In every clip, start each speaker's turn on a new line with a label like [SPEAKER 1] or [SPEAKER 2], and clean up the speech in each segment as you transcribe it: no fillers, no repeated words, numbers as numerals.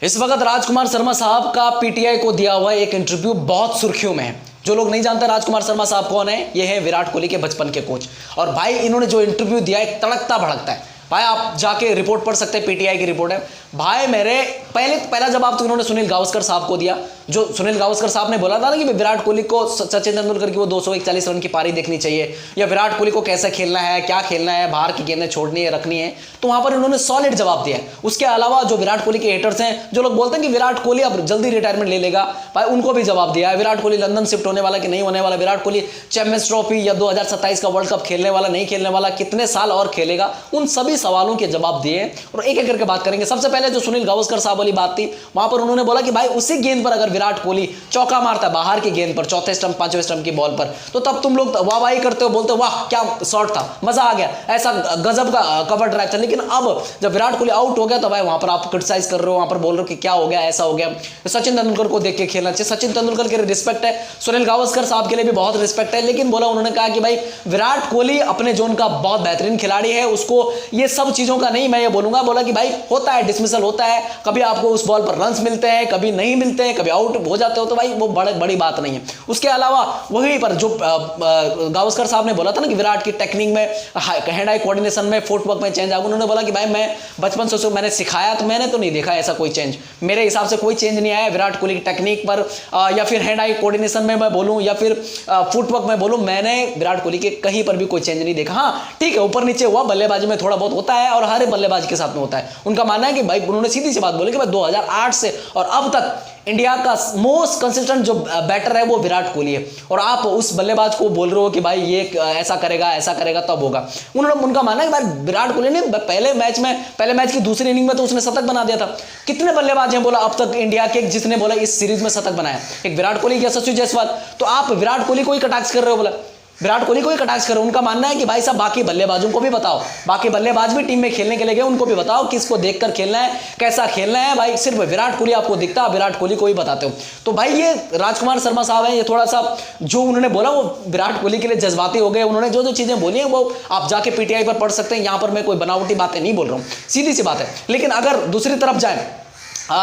[SPEAKER 1] इस वक्त राजकुमार शर्मा साहब का पीटीआई को दिया हुआ एक इंटरव्यू बहुत सुर्खियों में है। जो लोग नहीं जानते राजकुमार शर्मा साहब कौन है, ये है विराट कोहली के बचपन के कोच। और भाई इन्होंने जो इंटरव्यू दिया है तड़कता भड़कता है। भाई आप जाके रिपोर्ट पढ़ सकते हैं, पीटीआई की रिपोर्ट है। भाई मेरे पहला जवाब तो इन्होंने सुनील गावस्कर साहब को दिया। जो सुनील गावस्कर साहब ने बोला था ना कि विराट कोहली को सचिन तेंदुलकर की वो 241 रन की पारी देखनी चाहिए, या विराट कोहली को कैसे खेलना है, क्या खेलना है, बाहर की गेंदें छोड़नी है, रखनी है, तो वहां पर इन्होंने सॉलिड जवाब दिया है। उसके अलावा जो विराट कोहली के हेटर्स हैं, जो लोग बोलते हैं कि विराट कोहली अब जल्दी रिटायरमेंट ले लेगा, भाई उनको भी जवाब दिया है। विराट कोहली लंदन शिफ्ट होने वाला कि नहीं होने वाला, विराट कोहली चैंपियंस ट्रॉफी या 2027 का वर्ल्ड कप खेलने वाला नहीं खेलने वाला, कितने साल और खेलेगा, उन सभी सवालों के जवाब दिए और एक एक करके बात करेंगे। सबसे पहले जो सुनील गावस्कर साहब वाली बात थी, वहां पर उन्होंने बोला कि भाई उसी गेंद पर अगर विराट कोहली चौका मारता है बाहर की गेंद पर, चौथे स्टंप पांचवें स्टंप की बॉल पर, तो तब तुम लोग वाहवाही करते हो, बोलते हो वाह क्या शॉट था, मजा आ गया, ऐसा गजब का कवर ड्राइव था। लेकिन अब जब विराट कोहली आउट हो गया तो भाई वहां पर आप क्रिटिसाइज कर रहे हो, वहां पर बोल रहे हो कि क्या हो गया, ऐसा हो गया। सचिन तेंदुलकर को देख के खेलना चाहिए। सचिन तेंदुलकर के रिस्पेक्ट है, सुनील गावस्कर साहब के लिए भी बहुत रिस्पेक्ट है, लेकिन बोला उन्होंने कहा कि भाई विराट कोहली अपने जोन का बहुत बेहतरीन खिलाड़ी है, उसको ये सब चीजों का नहीं मैं ये बोलूंगा। बोला कि भाई होता है, डिसमिसल होता है, कभी आपको उस बॉल पर रन्स मिलते हैं, कभी नहीं मिलते हैं, कभी आउट हो जाते हो, तो भाई वो बड़ी बात नहीं है। उसके अलावा वहीं पर जो गावस्कर साहब ने बोला था ना कि विराट की टेक्निक में, हैंड आई कोऑर्डिनेशन में, फुटवर्क में चेंज आएगा, उन्होंने बोला कि भाई मैं बचपन से मैंने सिखाया, तो मैंने तो नहीं देखा ऐसा कोई चेंज, मेरे हिसाब से कोई चेंज नहीं आया विराट कोहली की टेक्निक पर, या फिर हैंड आई कोऑर्डिनेशन में मैं बोलूं, या फिर फुटवर्क में बोलूं, मैंने विराट कोहली के कहीं पर भी कोई चेंज नहीं देखा। हाँ ठीक है, ऊपर नीचे हुआ, बल्लेबाजी में थोड़ा बहुत होता है और हर बल्लेबाज के साथ में होता है। उनका मानना है कि भाई उन्होंने सीधी सी बात बोली कि भाई 2008 से और अब तक इंडिया का मोस्ट कंसिस्टेंट जो बैटर है वो विराट कोहली है, और आप उस बल्लेबाज को बोल रहे हो कि भाई ये ऐसा करेगा तब होगा। उनका मानना है कि भाई विराट कोहली ने पहले मैच की दूसरी इनिंग में तो उसने शतक बना दिया था। कितने बल्लेबाज हैं बोला अब तक इंडिया के जिसने बोला इस सीरीज में शतक बनाया, एक विराट कोहली, यशस्वी जायसवाल, तो आप विराट कोहली को ही कटाक्ष कर रहे हो, बोला विराट कोहली को ही कटाक्ष करो। उनका मानना है कि भाई साहब बाकी बल्लेबाजों को भी बताओ, बाकी बल्लेबाज भी टीम में खेलने के लिए गए, उनको भी बताओ किसको देखकर खेलना है, कैसा खेलना है। भाई सिर्फ विराट कोहली आपको दिखता है, विराट कोहली को ही बताते हो। तो भाई ये राजकुमार शर्मा साहब हैं, ये थोड़ा सा जो उन्होंने बोला वो विराट कोहली के लिए जज्बाती हो गए। उन्होंने जो चीजें बोली हैं वो आप जाके पीटीआई पर पढ़ सकते हैं। यहां पर मैं कोई बनावटी बातें नहीं बोल रहा हूं, सीधी सी बात है। लेकिन अगर दूसरी तरफ जाए,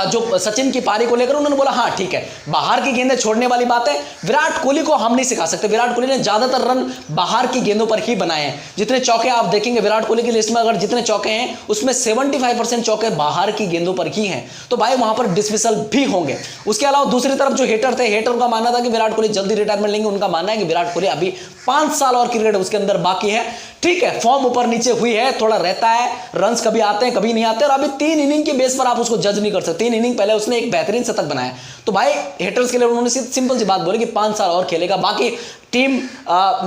[SPEAKER 1] जो सचिन की पारी को लेकर उन्होंने बोला हाँ ठीक है, बाहर की गेंदें छोड़ने वाली बात है, विराट कोहली को हम नहीं सिखा सकते। विराट कोहली ने ज्यादातर रन बाहर की गेंदों पर ही बनाए हैं। जितने चौके आप देखेंगे विराट कोहली की लिस्ट में, अगर जितने चौके हैं उसमें 75% चौके बाहर की गेंदों पर ही हैं, तो भाई वहां पर डिसमिसल भी होंगे। उसके अलावा दूसरी तरफ जो हेटर थे, हेटर का मानना था कि विराट कोहली जल्दी रिटायरमेंट लेंगे। उनका मानना है कि विराट कोहली अभी 5 साल और क्रिकेट उसके अंदर बाकी है। ठीक है, फॉर्म ऊपर नीचे हुई है, थोड़ा रहता है, रन्स कभी आते हैं कभी नहीं आते, और अभी 3 इनिंग के बेस पर आप उसको जज नहीं कर सकते। 3 इनिंग पहले उसने एक बेहतरीन शतक बनाया, तो भाई हेटर्स के लिए उन्होंने सिंपल सी बात बोली कि 5 साल और खेलेगा। बाकी टीम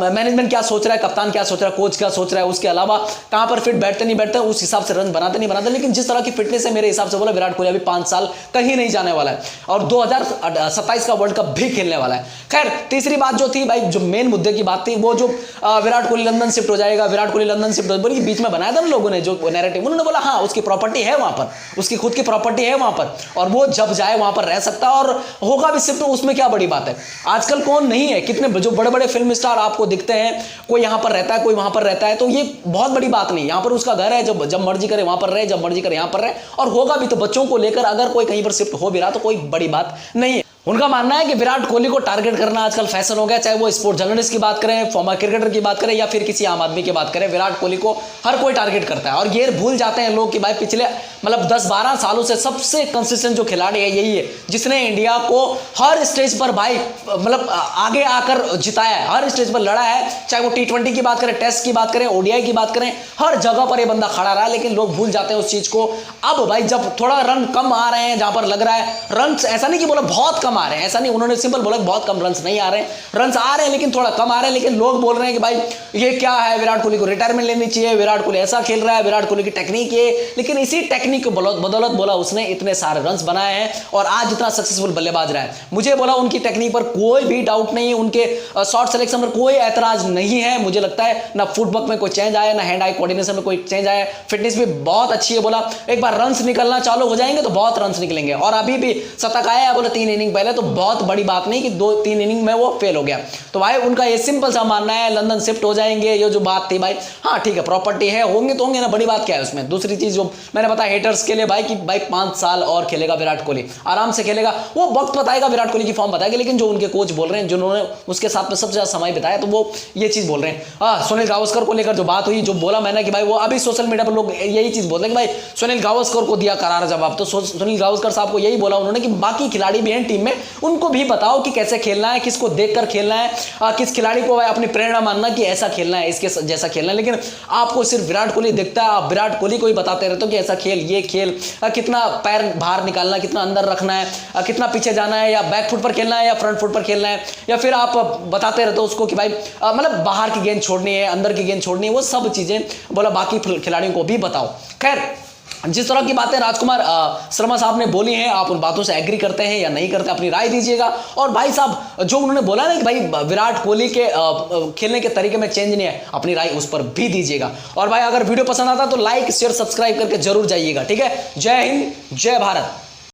[SPEAKER 1] मैनेजमेंट क्या सोच रहा है, कप्तान क्या सोच रहा है, कोच क्या सोच रहा है, उसके अलावा कहां पर फिट बैठते नहीं बैठते, उस हिसाब से रन बनाते नहीं बनाते। लेकिन जिस तरह की फिटनेस है मेरे हिसाब से बोला विराट कोहली अभी 5 साल कहीं नहीं जाने वाला है और 2027 का वर्ल्ड कप भी खेलने वाला है। खैर तीसरी बात जो थी भाई, जो मेन मुद्दे की बात थी, वो जो विराट कोहली लंदन शिफ्ट हो जाएगा, विराट कोहली लंदन शिफ्ट बोली बीच में बनाया था ना लोगों ने जो नैरेटिव, उन्होंने बोला हाँ उसकी प्रॉपर्टी है वहां पर, उसकी खुद की प्रॉपर्टी है वहां पर, और वो जब जाए वहां पर रह सकता है और होगा भी शिफ्ट, उसमें क्या बड़ी बात है। आजकल कौन नहीं है, कितने जो बड़े बड़े फिल्म स्टार आपको दिखते हैं, कोई यहां पर रहता है, कोई वहां पर रहता है, तो ये बहुत बड़ी बात नहीं। यहां पर उसका घर है, जब मर्जी करे वहां पर रहे, जब मर्जी करे यहां पर रहे, और होगा भी। तो बच्चों को लेकर अगर कोई कहीं पर शिफ्ट हो भी रहा तो कोई बड़ी बात नहीं है। उनका मानना है कि विराट कोहली को टारगेट करना आजकल फैशन हो गया, चाहे वो स्पोर्ट जर्नलिस्ट की बात करें, फॉर्मर क्रिकेटर की बात करें, या फिर किसी आम आदमी की बात करें, विराट कोहली को हर कोई टारगेट करता है। और ये भूल जाते हैं लोग कि भाई पिछले 10-12 सालों से सबसे कंसिस्टेंट जो खिलाड़ी है यही है, जिसने इंडिया को हर स्टेज पर भाई आगे आकर जिताया है, हर स्टेज पर लड़ा है। चाहे वो T20 की बात करें, टेस्ट की बात करें, ओडीआई की बात करें, हर जगह पर ये बंदा खड़ा रहा है। लेकिन लोग भूल जाते हैं उस चीज को। अब भाई जब थोड़ा रन कम आ रहे हैं, जहां पर लग रहा है रन, ऐसा नहीं कि बोला बहुत कम आ रहे हैं, ऐसा नहीं, उन्होंने सिंपल बोला बहुत कम रन्स नहीं आ रहे हैं, रन्स आ रहे हैं लेकिन थोड़ा कम आ रहे हैं। लेकिन लोग बोल रहे हैं कि भाई ये क्या है, विराट कोहली को रिटायरमेंट लेनी चाहिए, विराट कोहली ऐसा खेल रहा है, विराट कोहली की टेक्निक ये। लेकिन इसी टेक्निक की बदौलत बोला उसने इतने सारे रन्स बनाए हैं और आज इतना सक्सेसफुल बल्लेबाज रहा है। मुझे बोला उनकी टेक्निक पर कोई भी डाउट नहीं है, उनके शॉट सिलेक्शन पर कोई ऐतराज नहीं है। मुझे लगता है ना फुटवर्क में कोई चेंज आया, ना हैंड आई कोऑर्डिनेशन में कोई चेंज आया, फिटनेस भी बहुत अच्छी है। बोला एक बार रन्स निकलना चालू हो जाएंगे तो बहुत रन्स निकलेंगे, और अभी भी शतक आया है, बोला 3 इनिंग पहले, तो बहुत बड़ी बात नहीं कि 2-3 इनिंग में वो फेल हो गया। तो भाई उनका ये सिंपल सा मानना है लंदन शिफ्ट हो जाएंगे, ये जो बात थी भाई, हाँ ठीक है प्रॉपर्टी है, होंगे तो होंगे ना, बड़ी बात क्या है उसमें। दूसरी चीज जो मैंने बताया हेटर्स के लिए भाई कि भाई 5 साल और खेलेगा विराट कोहली, आराम से खेलेगा, वो वक्त बताएगा, विराट कोहली की फॉर्म बताएगा। लेकिन जो उनके कोच बोल रहे हैं, जिन्होंने उसके साथ में सबसे ज्यादा समय बिताया, तो वो ये चीज बोल रहे हैं। सुनील गावस्कर को लेकर जो बात हुई, जो बोला मैंने कि भाई वो अभी सोशल मीडिया पर लोग यही चीज बोलते हैं कि भाई सुनील गावस्कर को दिया करारा जवाब। तो सुनील गावस्कर साहब को यही बोला उन्होंने कि बाकी खिलाड़ी भी हैं टीम में, उनको भी बताओ कि कैसे खेलना है, किसको देखकर खेलना है, किस खिलाड़ी को अपनी प्रेरणा मानना कि ऐसा खेलना है, इसके जैसा खेलना है। लेकिन आपको सिर्फ विराट कोहली दिखता है, आप विराट कोहली को ही बताते रहते हो कि ऐसा खेल, ये खेल, कितना पैर बाहर निकालना है, कितना अंदर रखना है, कितना पीछे जाना है, या बैक फुट पर खेलना है या फ्रंट फुट पर खेलना है, या फिर आप बताते रहते हो उसको कि भाई मतलब बाहर की गेंद छोड़नी है, अंदर की गेंद छोड़नी है, वो सब चीजें बोला बाकी खिलाड़ियों को भी बताओ। खैर जिस तरह की बातें राजकुमार शर्मा साहब ने बोली हैं, आप उन बातों से एग्री करते हैं या नहीं करते, अपनी राय दीजिएगा। और भाई साहब जो उन्होंने बोला ना कि भाई विराट कोहली के खेलने के तरीके में चेंज नहीं है, अपनी राय उस पर भी दीजिएगा। और भाई अगर वीडियो पसंद आता तो लाइक शेयर सब्सक्राइब करके जरूर जाइएगा, ठीक है। जय हिंद, जय भारत।